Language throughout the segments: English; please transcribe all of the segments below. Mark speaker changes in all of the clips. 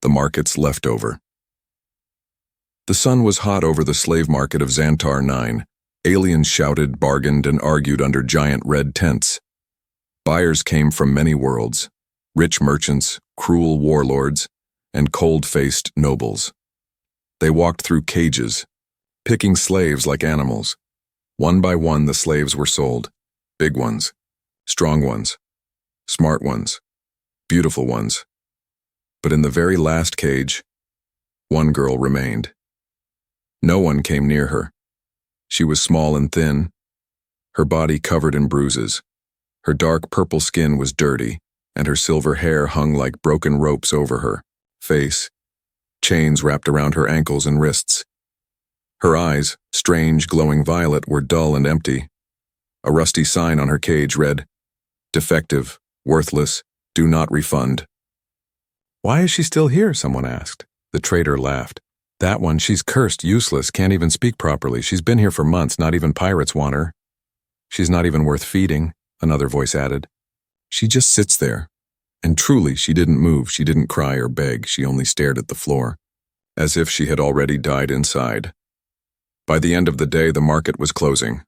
Speaker 1: The market's leftover. The sun was hot over the slave market of Xantar 9. Aliens shouted, bargained, and argued under giant red tents. Buyers came from many worlds, rich merchants, cruel warlords, and cold-faced nobles. They walked through cages, picking slaves like animals. One by one the slaves were sold, big ones, strong ones, smart ones, beautiful ones. But in the very last cage, one girl remained. No one came near her. She was small and thin, her body covered in bruises. Her dark purple skin was dirty, and her silver hair hung like broken ropes over her face, chains wrapped around her ankles and wrists. Her eyes, strange glowing violet, were dull and empty. A rusty sign on her cage read, "Defective, worthless, do not refund." "Why is she still here?" someone asked. The trader laughed. "That one, she's cursed, useless, can't even speak properly. She's been here for months, not even pirates want her." "She's not even worth feeding," another voice added. "She just sits there." And truly, she didn't move, she didn't cry or beg, she only stared at the floor, as if she had already died inside. By the end of the day, the market was closing.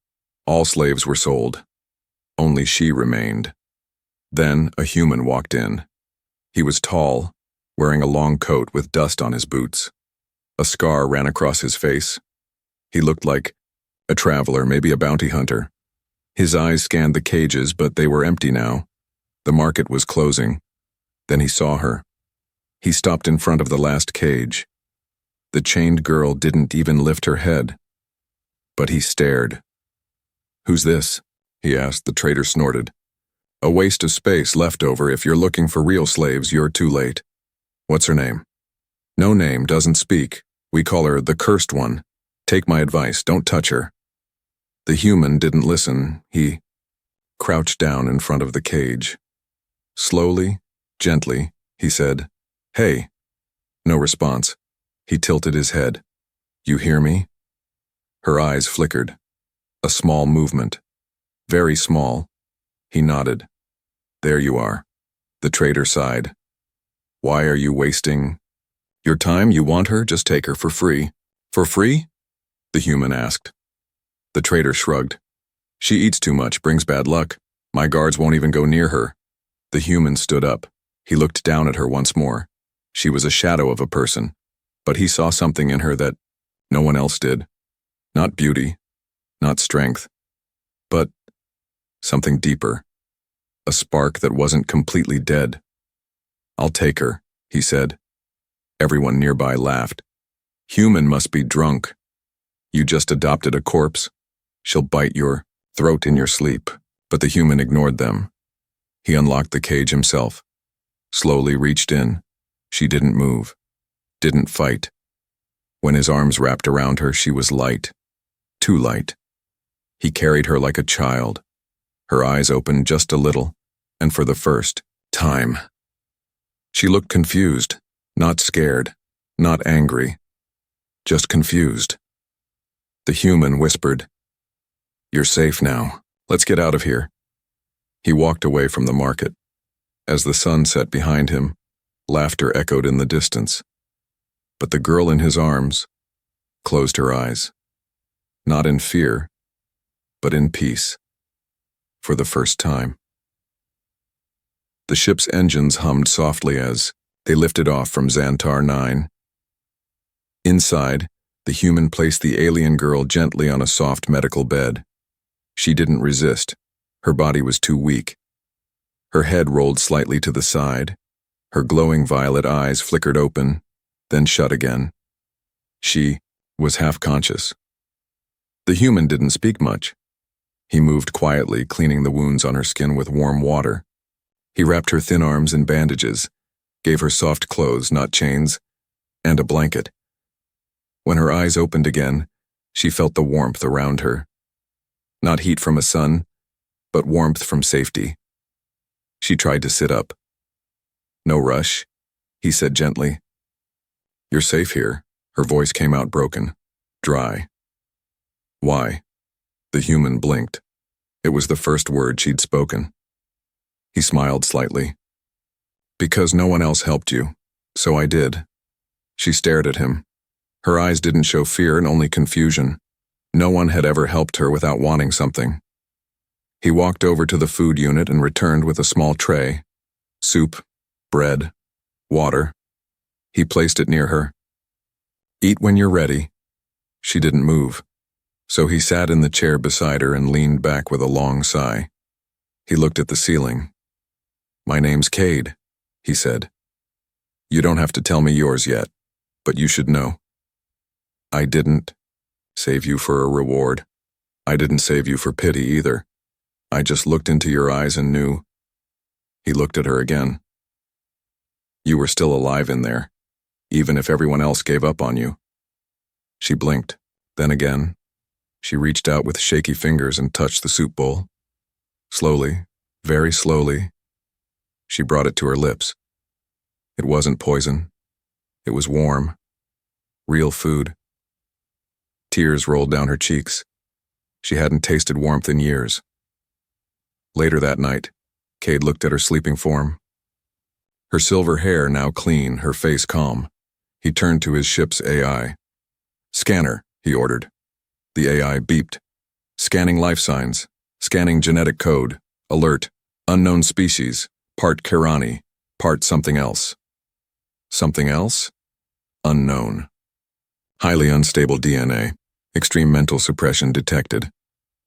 Speaker 1: All slaves were sold. Only she remained. Then a human walked in. He was tall, wearing a long coat with dust on his boots. A scar ran across his face. He looked like a traveler, maybe a bounty hunter. His eyes scanned the cages, but they were empty now. The market was closing. Then he saw her. He stopped in front of the last cage. The chained girl didn't even lift her head. But he stared. "Who's this?" he asked. The trader snorted. "A waste of space left over. If you're looking for real slaves, you're too late." "What's her name?" "No name, doesn't speak. We call her the Cursed One. Take my advice, don't touch her." The human didn't listen. He crouched down in front of the cage. Slowly, gently, he said, "Hey." No response. He tilted his head. "You hear me?" Her eyes flickered. A small movement. Very small. He nodded. "There you are." The trader sighed. "Why are you wasting your time? You want her? Just take her for free." "For free?" the human asked. The trader shrugged. "She eats too much, brings bad luck. My guards won't even go near her." The human stood up. He looked down at her once more. She was a shadow of a person, but he saw something in her that no one else did. Not beauty, not strength, but something deeper. A spark that wasn't completely dead. "I'll take her," he said. Everyone nearby laughed. "Human must be drunk. You just adopted a corpse. She'll bite your throat in your sleep." But the human ignored them. He unlocked the cage himself, slowly reached in. She didn't move, didn't fight. When his arms wrapped around her, she was light, too light. He carried her like a child. Her eyes opened just a little, and for the first time, she looked confused, not scared, not angry, just confused. The human whispered, "You're safe now. Let's get out of here." He walked away from the market. As the sun set behind him, laughter echoed in the distance. But the girl in his arms closed her eyes. Not in fear, but in peace. For the first time. The ship's engines hummed softly as they lifted off from Xantar 9. Inside, the human placed the alien girl gently on a soft medical bed. She didn't resist. Her body was too weak. Her head rolled slightly to the side. Her glowing violet eyes flickered open, then shut again. She was half-conscious. The human didn't speak much. He moved quietly, cleaning the wounds on her skin with warm water. He wrapped her thin arms in bandages, gave her soft clothes, not chains, and a blanket. When her eyes opened again, she felt the warmth around her. Not heat from a sun, but warmth from safety. She tried to sit up. "No rush," he said gently. "You're safe here." Her voice came out broken, dry. "Why?" The human blinked. It was the first word she'd spoken. He smiled slightly. "Because no one else helped you. So I did. She stared at him. Her eyes didn't show fear and only confusion. No one had ever helped her without wanting something. He walked over to the food unit and returned with a small tray. Soup, bread, water. He placed it near her. Eat when you're ready. She didn't move, so he sat in the chair beside her and leaned back with a long sigh. He looked at the ceiling. "My name's Cade," he said. "You don't have to tell me yours yet, but you should know. I didn't save you for a reward. I didn't save you for pity either. I just looked into your eyes and knew." He looked at her again. "You were still alive in there, even if everyone else gave up on you." She blinked. Then again, she reached out with shaky fingers and touched the soup bowl. Slowly, very slowly, she brought it to her lips. It wasn't poison. It was warm, real food. Tears rolled down her cheeks. She hadn't tasted warmth in years. Later that night, Cade looked at her sleeping form. Her silver hair now clean, her face calm. He turned to his ship's AI. "Scanner," he ordered. The AI beeped. "Scanning life signs. Scanning genetic code. Alert. Unknown species. Part Kirani. Part something else." Something else? Unknown. Highly unstable DNA. Extreme mental suppression detected.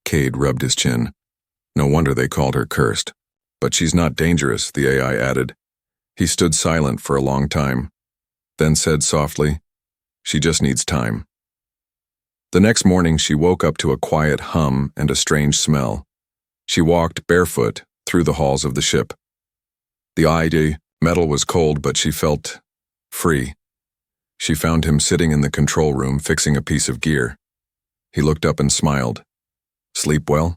Speaker 1: Cade rubbed his chin. No wonder they called her cursed. "But she's not dangerous," the AI added. He stood silent for a long time, then said softly, "She just needs time." The next morning she woke up to a quiet hum and a strange smell. She walked barefoot through the halls of the ship. The ID metal was cold, but she felt free. She found him sitting in the control room fixing a piece of gear. He looked up and smiled. "Sleep well?"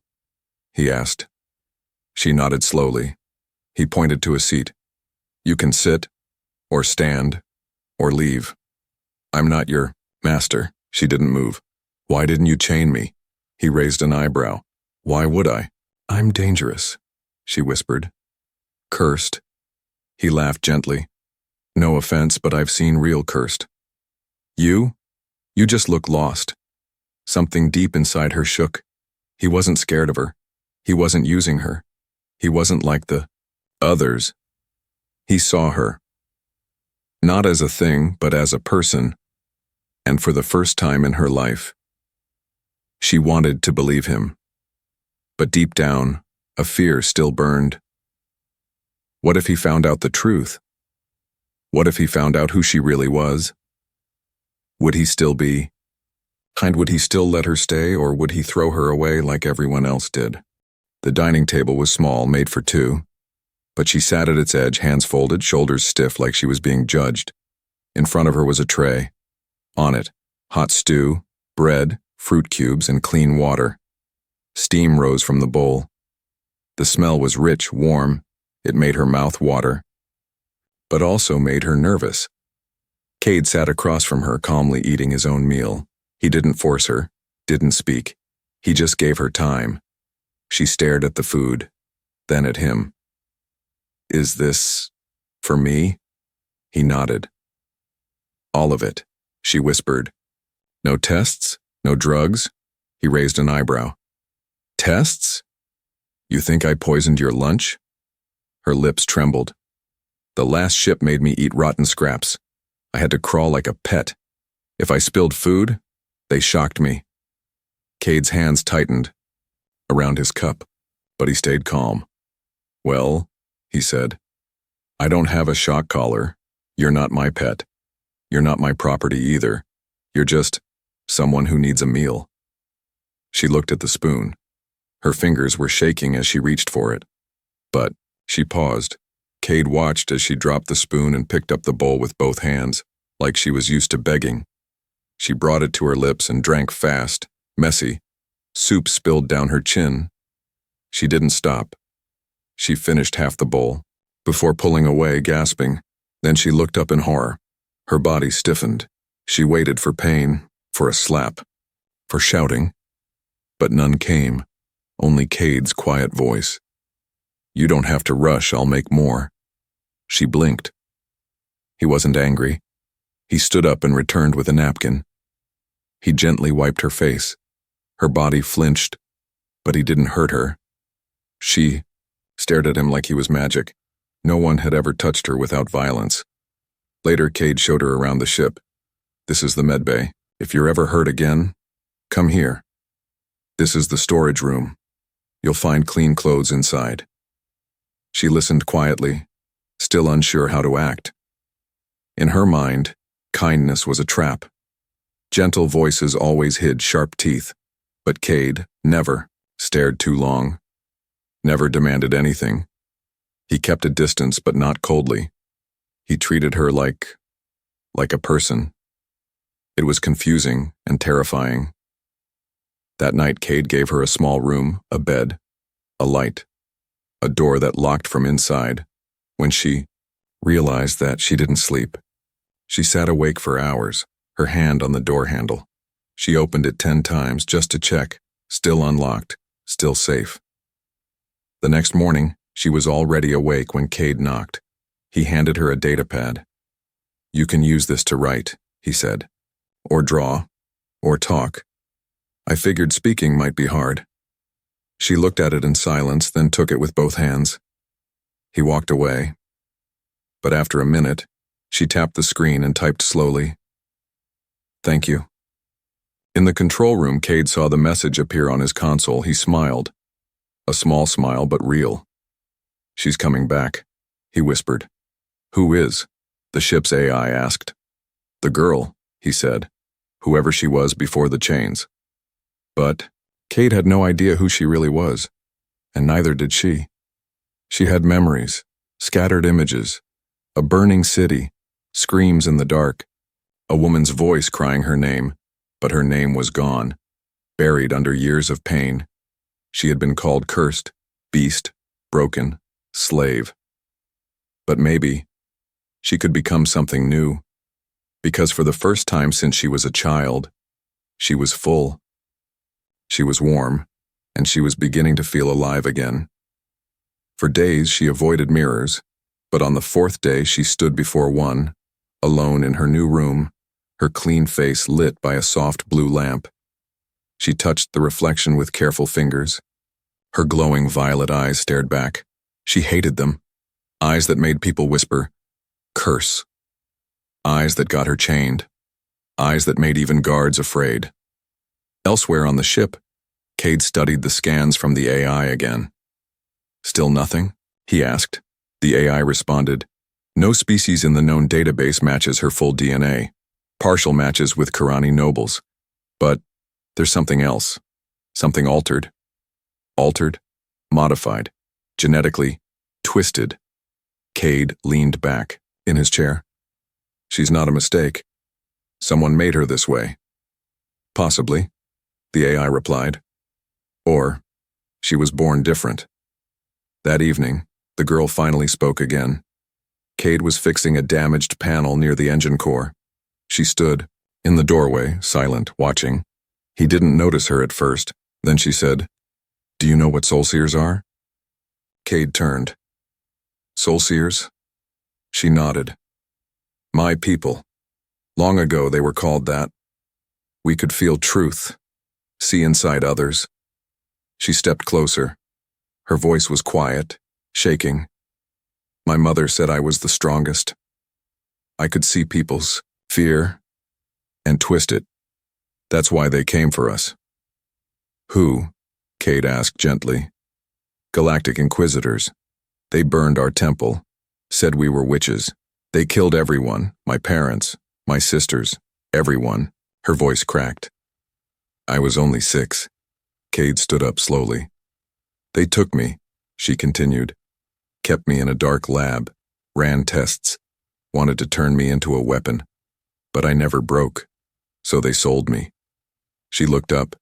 Speaker 1: he asked. She nodded slowly. He pointed to a seat. "You can sit, or stand, or leave. I'm not your master." She didn't move. "Why didn't you chain me?" He raised an eyebrow. "Why would I?" "I'm dangerous," she whispered. "Cursed." He laughed gently. "No offense, but I've seen real cursed. You just look lost." Something deep inside her shook. He wasn't scared of her. He wasn't using her. He wasn't like the others. He saw her. Not as a thing, but as a person. And for the first time in her life, she wanted to believe him. But deep down, a fear still burned. What if he found out the truth? What if he found out who she really was? Would he still be kind? Would he still let her stay, or would he throw her away like everyone else did? The dining table was small, made for two, but she sat at its edge, hands folded, shoulders stiff like she was being judged. In front of her was a tray. On it, hot stew, bread, fruit cubes, and clean water. Steam rose from the bowl. The smell was rich, warm. It made her mouth water, but also made her nervous. Cade sat across from her, calmly eating his own meal. He didn't force her, didn't speak. He just gave her time. She stared at the food, then at him. "Is this for me?" He nodded. "All of it," she whispered. "No tests? No drugs?" He raised an eyebrow. "Tests? You think I poisoned your lunch?" Her lips trembled. "The last ship made me eat rotten scraps. I had to crawl like a pet. If I spilled food, they shocked me." Cade's hands tightened around his cup, but he stayed calm. "Well," he said, "I don't have a shock collar. You're not my pet. You're not my property either. You're just someone who needs a meal." She looked at the spoon. Her fingers were shaking as she reached for it. But she paused. Cade watched as she dropped the spoon and picked up the bowl with both hands, like she was used to begging. She brought it to her lips and drank fast, messy. Soup spilled down her chin. She didn't stop. She finished half the bowl, before pulling away, gasping. Then she looked up in horror. Her body stiffened. She waited for pain, for a slap, for shouting. But none came, only Cade's quiet voice. "You don't have to rush, I'll make more." She blinked. He wasn't angry. He stood up and returned with a napkin. He gently wiped her face. Her body flinched, but he didn't hurt her. She stared at him like he was magic. No one had ever touched her without violence. Later, Cade showed her around the ship. This is the medbay. If you're ever hurt again, come here. This is the storage room. You'll find clean clothes inside. She listened quietly, still unsure how to act. In her mind, kindness was a trap. Gentle voices always hid sharp teeth, but Cade never stared too long, never demanded anything. He kept a distance, but not coldly. He treated her like a person. It was confusing and terrifying. That night, Cade gave her a small room, a bed, a light, a door that locked from inside. When she realized that, she didn't sleep. She sat awake for hours, her hand on the door handle. She opened it 10 times just to check, still unlocked, still safe. The next morning, she was already awake when Cade knocked. He handed her a data pad. You can use this to write, he said, or draw, or talk. I figured speaking might be hard. She looked at it in silence, then took it with both hands. He walked away. But after a minute, she tapped the screen and typed slowly. Thank you. In the control room, Cade saw the message appear on his console. He smiled. A small smile, but real. She's coming back, he whispered. Who is? The ship's AI asked. The girl, he said. Whoever she was before the chains. But Cade had no idea who she really was, and neither did she. She had memories, scattered images, a burning city, screams in the dark, a woman's voice crying her name, but her name was gone, buried under years of pain. She had been called cursed, beast, broken, slave. But maybe she could become something new, because for the first time since she was a child, she was full. She was warm, and she was beginning to feel alive again. For days she avoided mirrors, but on the 4th day she stood before one, alone in her new room, her clean face lit by a soft blue lamp. She touched the reflection with careful fingers. Her glowing violet eyes stared back. She hated them. Eyes that made people whisper, curse. Eyes that got her chained. Eyes that made even guards afraid. Elsewhere on the ship, Cade studied the scans from the AI again. Still nothing? He asked. The AI responded, no species in the known database matches her full DNA. Partial matches with Karani nobles. But there's something else. Something altered. Altered? Modified. Genetically twisted. Cade leaned back in his chair. She's not a mistake. Someone made her this way. Possibly, the AI replied. Or, she was born different. That evening, the girl finally spoke again. Cade was fixing a damaged panel near the engine core. She stood in the doorway, silent, watching. He didn't notice her at first. Then she said, do you know what soul seers are? Cade turned. Soul seers? She nodded. My people. Long ago they were called that. We could feel truth, see inside others. She stepped closer. Her voice was quiet, shaking. My mother said I was the strongest. I could see people's fear and twist it. That's why they came for us. Who? Cade asked gently. Galactic Inquisitors. They burned our temple, said we were witches. They killed everyone, my parents, my sisters, everyone. Her voice cracked. I was only 6. Cade stood up slowly. They took me, she continued, kept me in a dark lab, ran tests, wanted to turn me into a weapon. But I never broke, so they sold me. She looked up,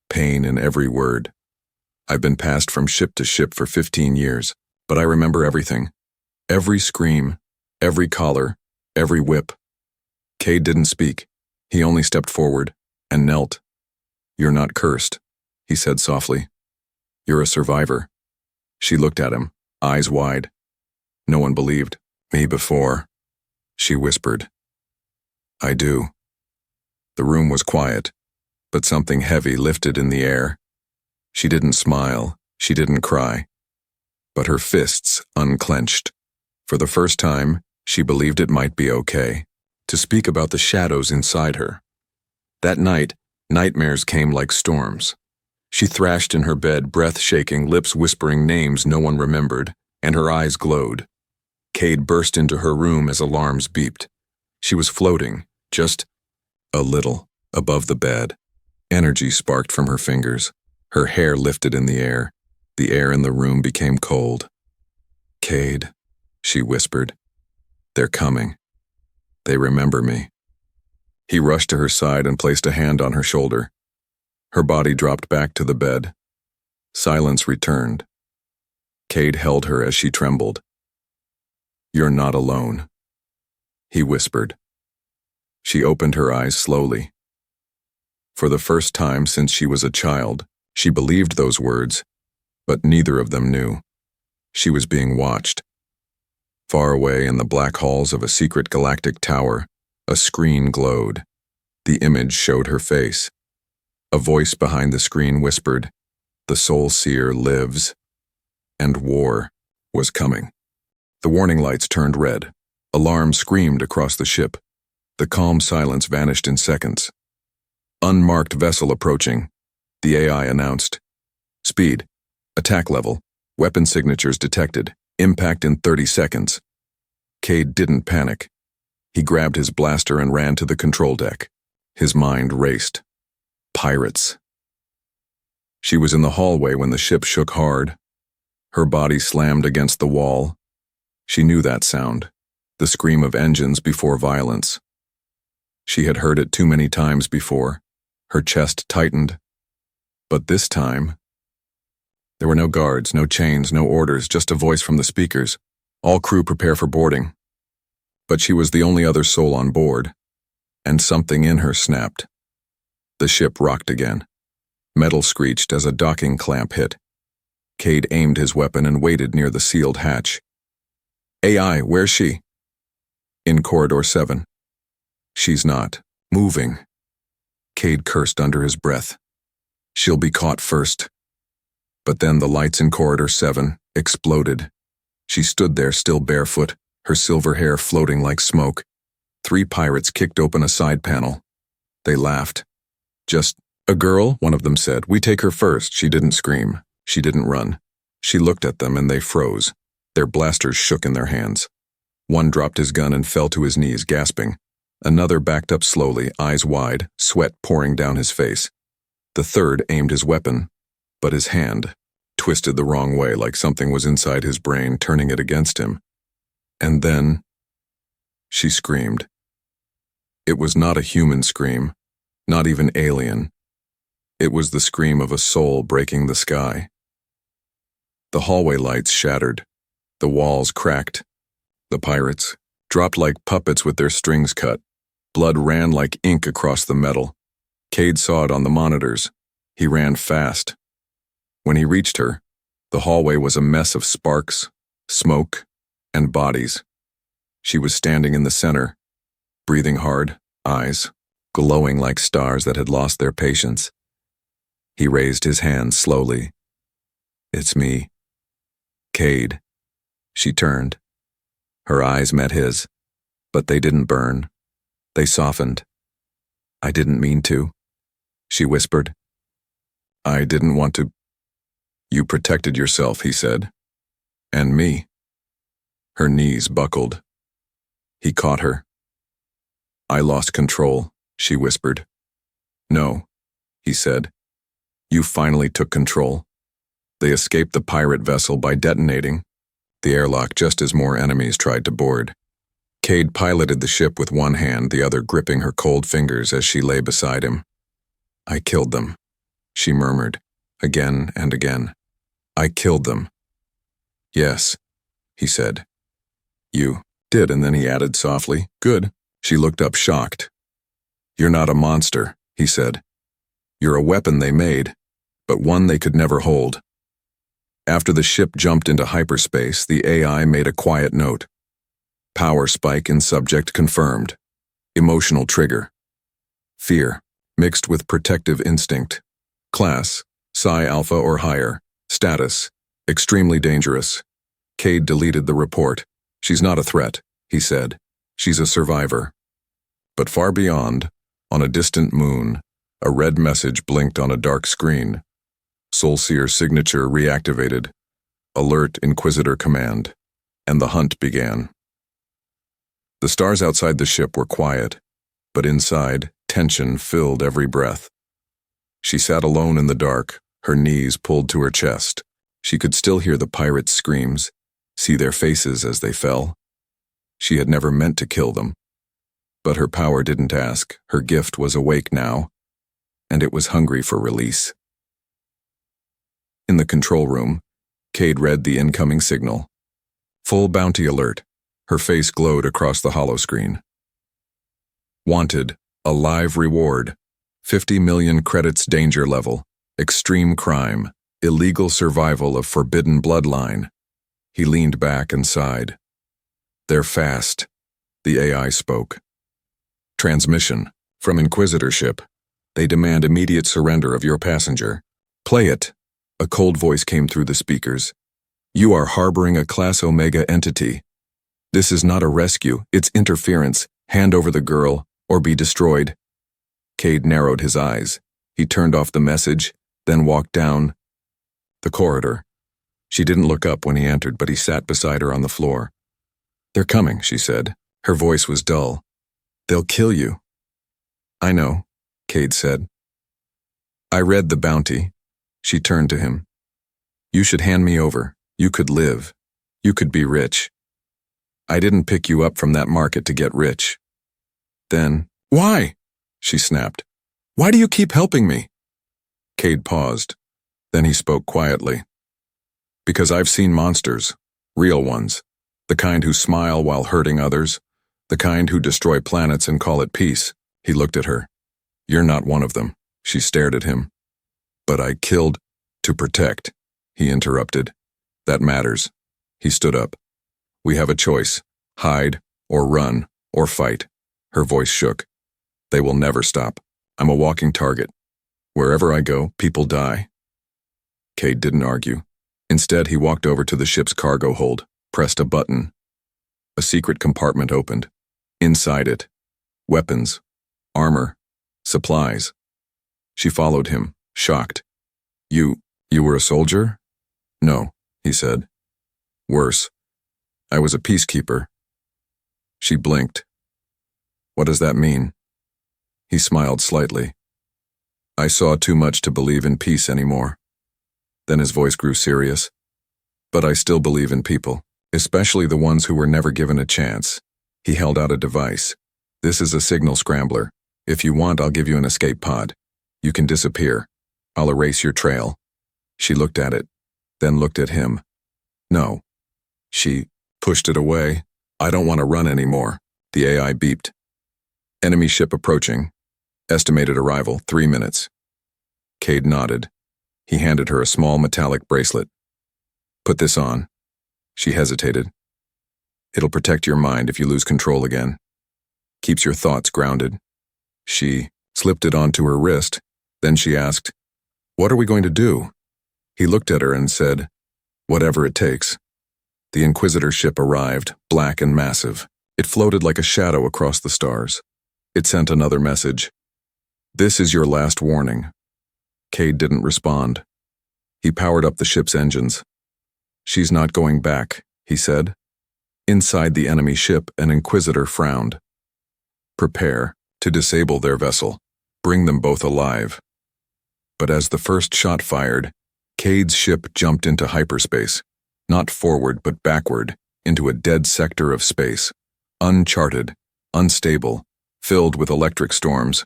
Speaker 1: pain in every word. I've been passed from ship to ship for 15 years, but I remember everything. Every scream, every collar, every whip. Cade didn't speak. He only stepped forward and knelt. You're not cursed, he said softly. You're a survivor. She looked at him, eyes wide. No one believed me before. she whispered. I do. The room was quiet, but something heavy lifted in the air. She didn't smile, she didn't cry, but her fists unclenched. For the first time, she believed it might be okay to speak about the shadows inside her. That night, nightmares came like storms. She thrashed in her bed, breath shaking, lips whispering names no one remembered, and her eyes glowed. Cade burst into her room as alarms beeped. She was floating, just a little, above the bed. Energy sparked from her fingers. Her hair lifted in the air. The air in the room became cold. Cade, she whispered. They're coming. They remember me. He rushed to her side and placed a hand on her shoulder. Her body dropped back to the bed. Silence returned. Cade held her as she trembled. You're not alone, he whispered. She opened her eyes slowly. For the first time since she was a child, she believed those words, but neither of them knew. She was being watched. Far away in the black halls of a secret galactic tower, a screen glowed. The image showed her face. A voice behind the screen whispered, "The Soul Seer lives." And war was coming. The warning lights turned red. Alarms screamed across the ship. The calm silence vanished in seconds. Unmarked vessel approaching, the AI announced. Speed, attack level, weapon signatures detected, impact in 30 seconds. Cade didn't panic. He grabbed his blaster and ran to the control deck. His mind raced. Pirates. She was in the hallway when the ship shook hard. Her body slammed against the wall. She knew that sound, the scream of engines before violence. She had heard it too many times before. Her chest tightened. But this time, there were no guards, no chains, no orders, just a voice from the speakers. All crew prepare for boarding. But she was the only other soul on board, and something in her snapped. The ship rocked again. Metal screeched as a docking clamp hit. Cade aimed his weapon and waited near the sealed hatch. AI, where's she? In Corridor 7. She's not moving. Cade cursed under his breath. She'll be caught first. But then the lights in Corridor 7 exploded. She stood there still barefoot, her silver hair floating like smoke. 3 pirates kicked open a side panel. They laughed. Just a girl, one of them said. We take her first. She didn't scream. She didn't run. She looked at them and they froze. Their blasters shook in their hands. One dropped his gun and fell to his knees, gasping. Another backed up slowly, eyes wide, sweat pouring down his face. The third aimed his weapon, but his hand twisted the wrong way, like something was inside his brain, turning it against him. And then she screamed. It was not a human scream, not even alien. It was the scream of a soul breaking the sky. The hallway lights shattered. The walls cracked. The pirates dropped like puppets with their strings cut. Blood ran like ink across the metal. Cade saw it on the monitors. He ran fast. When he reached her, the hallway was a mess of sparks, smoke, and bodies. She was standing in the center, breathing hard, eyes glowing like stars that had lost their patience. He raised his hand slowly. It's me. Cade. She turned. Her eyes met his, but they didn't burn. They softened. I didn't mean to, she whispered. I didn't want to. You protected yourself, he said. And me. Her knees buckled. He caught her. I lost control, she whispered. No, he said. You finally took control. They escaped the pirate vessel by detonating the airlock just as more enemies tried to board. Cade piloted the ship with one hand, the other gripping her cold fingers as she lay beside him. I killed them, she murmured, again and again. I killed them. Yes, he said. You did, and then he added softly, good. She looked up shocked. You're not a monster, he said. You're a weapon they made, but one they could never hold. After the ship jumped into hyperspace, the AI made a quiet note. Power spike in subject confirmed. Emotional trigger. Fear, mixed with protective instinct. Class, Psi Alpha or higher. Status, extremely dangerous. Cade deleted the report. She's not a threat, he said. She's a survivor. But far beyond, on a distant moon, a red message blinked on a dark screen. Soulseer signature reactivated. Alert Inquisitor command. And the hunt began. The stars outside the ship were quiet, but inside, tension filled every breath. She sat alone in the dark, her knees pulled to her chest. She could still hear the pirates' screams, see their faces as they fell. She had never meant to kill them. But her power didn't ask. Her gift was awake now, and it was hungry for release. In the control room, Cade read the incoming signal. Full bounty alert. Her face glowed across the holoscreen. Wanted, a live reward. 50 million credits danger level. Extreme crime. Illegal survival of forbidden bloodline. He leaned back and sighed. They're fast. The AI spoke. Transmission. From Inquisitor ship. They demand immediate surrender of your passenger. Play it. A cold voice came through the speakers. You are harboring a Class Omega entity. This is not a rescue, it's interference. Hand over the girl, or be destroyed. Cade narrowed his eyes. He turned off the message, then walked down the corridor. She didn't look up when he entered, but he sat beside her on the floor. They're coming, she said. Her voice was dull. They'll kill you. I know, Cade said. I read the bounty. She turned to him. You should hand me over. You could live. You could be rich. I didn't pick you up from that market to get rich. Then, why? She snapped. Why do you keep helping me? Cade paused. Then he spoke quietly. Because I've seen monsters, real ones, the kind who smile while hurting others, the kind who destroy planets and call it peace. He looked at her. You're not one of them. She stared at him. But I killed to protect, he interrupted. That matters. He stood up. We have a choice. Hide, or run, or fight. Her voice shook. They will never stop. I'm a walking target. Wherever I go, people die. Cade didn't argue. Instead, he walked over to the ship's cargo hold, pressed a button. A secret compartment opened. Inside it, weapons, armor, supplies. She followed him, shocked. You were a soldier? No, he said. Worse. I was a peacekeeper. She blinked. What does that mean? He smiled slightly. I saw too much to believe in peace anymore. Then his voice grew serious. But I still believe in people, especially the ones who were never given a chance. He held out a device. This is a signal scrambler. If you want, I'll give you an escape pod. You can disappear. I'll erase your trail. She looked at it, then looked at him. No. She pushed it away. I don't want to run anymore. The AI beeped. Enemy ship approaching. Estimated arrival, 3 minutes. Cade nodded. He handed her a small metallic bracelet. Put this on. She hesitated. It'll protect your mind if you lose control again. Keeps your thoughts grounded. She slipped it onto her wrist. Then she asked, What are we going to do? He looked at her and said, Whatever it takes. The Inquisitor ship arrived, black and massive. It floated like a shadow across the stars. It sent another message. This is your last warning. Cade didn't respond. He powered up the ship's engines. She's not going back, he said. Inside the enemy ship, an Inquisitor frowned. Prepare to disable their vessel. Bring them both alive. But as the first shot fired, Cade's ship jumped into hyperspace, not forward but backward, into a dead sector of space, uncharted, unstable, filled with electric storms.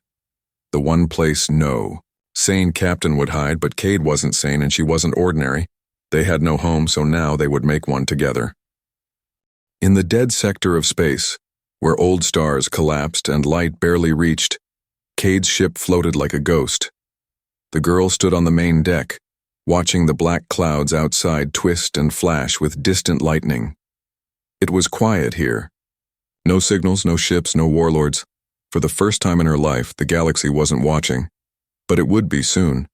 Speaker 1: The one place no sane captain would hide, but Cade wasn't sane and she wasn't ordinary. They had no home, so now they would make one together. In the dead sector of space, where old stars collapsed and light barely reached, Cade's ship floated like a ghost. The girl stood on the main deck, watching the black clouds outside twist and flash with distant lightning. It was quiet here, No signals, no ships, no warlords. For the first time in her life, the galaxy wasn't watching. But it would be soon.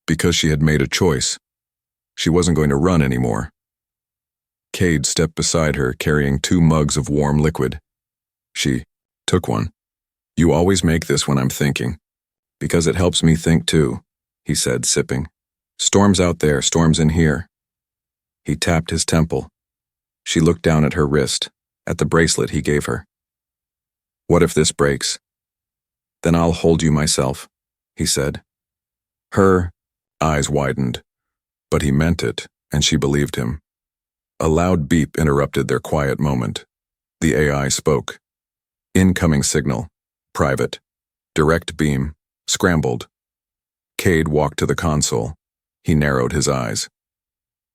Speaker 1: Because she had made a choice. She wasn't going to run anymore. Cade stepped beside her, carrying 2 mugs of warm liquid. She took one. You always make this when I'm thinking. Because it helps me think too, he said, sipping. Storm's out there, storm's in here. He tapped his temple. She looked down at her wrist, at the bracelet he gave her. What if this breaks? Then I'll hold you myself, he said. Her eyes widened, but he meant it, and she believed him. A loud beep interrupted their quiet moment. The AI spoke. Incoming signal. Private. Direct beam. Scrambled. Cade walked to the console. He narrowed his eyes.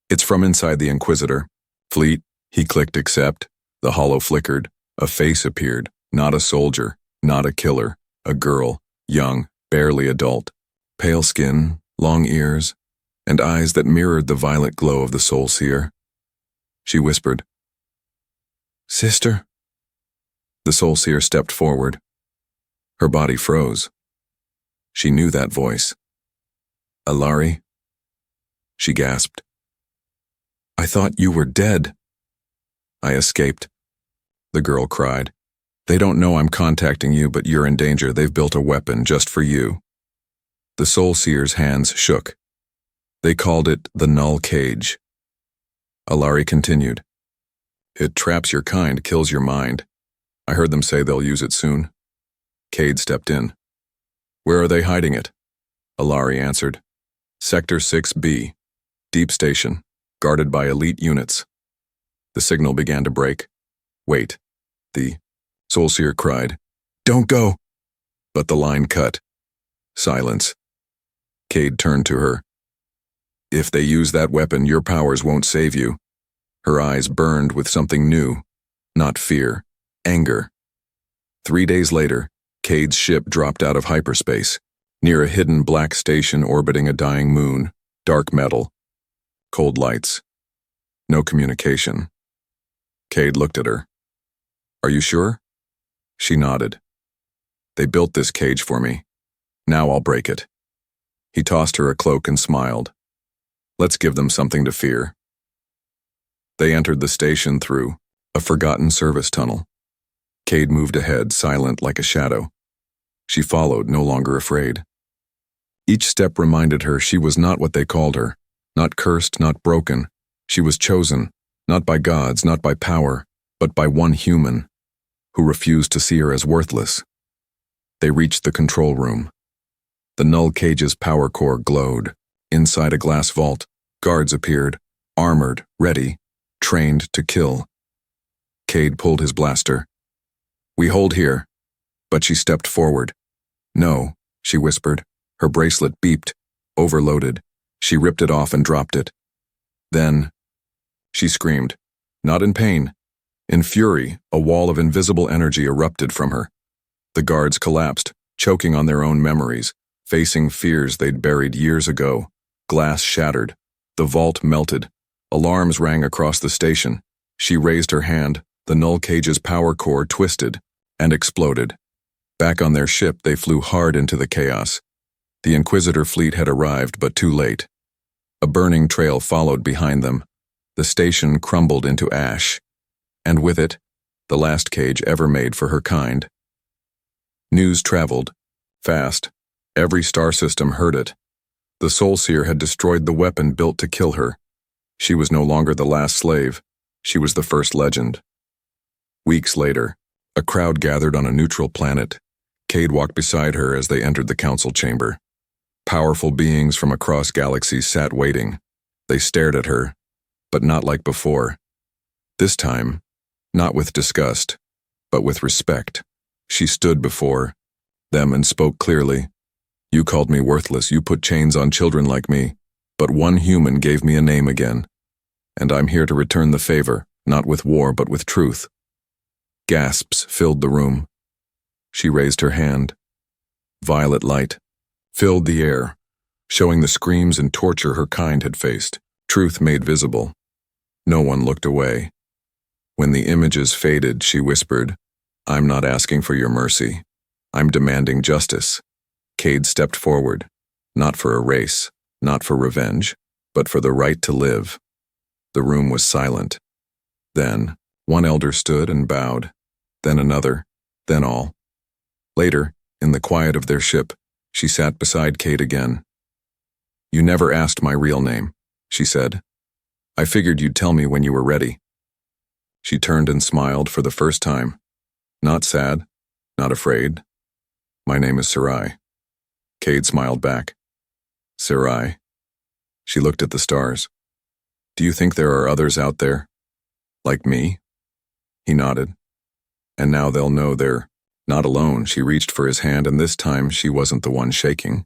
Speaker 1: It's from inside the Inquisitor. Fleet. He clicked accept. The holo flickered. A face appeared. Not a soldier. Not a killer. A girl. Young. Barely adult. Pale skin. Long ears. And eyes that mirrored the violet glow of the Soul Seer. She whispered, Sister? The Soul Seer stepped forward. Her body froze. She knew that voice. Alari? She gasped. I thought you were dead. I escaped. The girl cried. They don't know I'm contacting you, but you're in danger. They've built a weapon just for you. The Soul Seer's hands shook. They called it the Null Cage. Alari continued. It traps your kind, kills your mind. I heard them say they'll use it soon. Cade stepped in. Where are they hiding it? Alari answered. Sector 6B. Deep station. Guarded by elite units. The signal began to break. Wait. The Soul Seer cried. Don't go! But the line cut. Silence. Cade turned to her. If they use that weapon, your powers won't save you. Her eyes burned with something new. Not fear. Anger. 3 days later, Cade's ship dropped out of hyperspace, near a hidden black station orbiting a dying moon. Dark metal. Cold lights. No communication. Cade looked at her. Are you sure? She nodded. They built this cage for me. Now I'll break it. He tossed her a cloak and smiled. Let's give them something to fear. They entered the station through a forgotten service tunnel. Cade moved ahead, silent like a shadow. She followed, no longer afraid. Each step reminded her she was not what they called her, not cursed, not broken. She was chosen, not by gods, not by power, but by one human, who refused to see her as worthless. They reached the control room. The Null Cage's power core glowed. Inside a glass vault, guards appeared, armored, ready, trained to kill. Cade pulled his blaster. We hold here. But she stepped forward. No, she whispered. Her bracelet beeped, overloaded. She ripped it off and dropped it. Then, she screamed. Not in pain. In fury, a wall of invisible energy erupted from her. The guards collapsed, choking on their own memories, facing fears they'd buried years ago. Glass shattered. The vault melted. Alarms rang across the station. She raised her hand. The Null Cage's power core twisted and exploded. Back on their ship, they flew hard into the chaos. The Inquisitor fleet had arrived, but too late. A burning trail followed behind them. The station crumbled into ash. And with it, the last cage ever made for her kind. News traveled. Fast. Every star system heard it. The Soul Seer had destroyed the weapon built to kill her. She was no longer the last slave. She was the first legend. Weeks later, a crowd gathered on a neutral planet. Cade walked beside her as they entered the council chamber. Powerful beings from across galaxies sat waiting. They stared at her, but not like before. This time, not with disgust, but with respect. She stood before them and spoke clearly. You called me worthless, you put chains on children like me, but one human gave me a name again. And I'm here to return the favor, not with war but with truth. Gasps filled the room. She raised her hand. Violet light filled the air, showing the screams and torture her kind had faced. Truth made visible. No one looked away. When the images faded, she whispered, "I'm not asking for your mercy. I'm demanding justice." Cade stepped forward, not for a race, not for revenge, but for the right to live. The room was silent. Then, one elder stood and bowed, then another, then all. Later, in the quiet of their ship, she sat beside Cade again. "You never asked my real name," she said. "I figured you'd tell me when you were ready." She turned and smiled for the first time. Not sad, not afraid. "My name is Sarai." Cade smiled back. "Sarai." She looked at the stars. "Do you think there are others out there? Like me?" He nodded. "And now they'll know they're not alone." She reached for his hand, and this time she wasn't the one shaking.